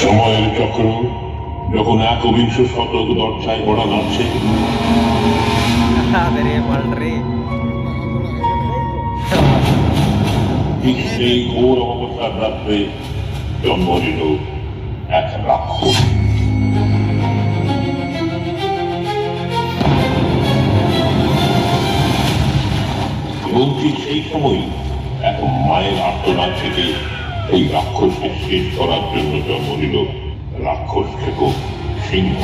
সময়ের চক্র যখন একবিংশ শতক দরজায় পড়া নাড়ছে, ঠিক সেই ঘোর অবস্থার রাত্রে জন্ম নিল এক রাক্ষস। এবং ঠিক সেই সময় এক মায়ের আর্তনাদ থেকে এই রাক্ষসকে শেষ করার জন্য জন্ম নিল রাক্ষস থেকে সিংহ।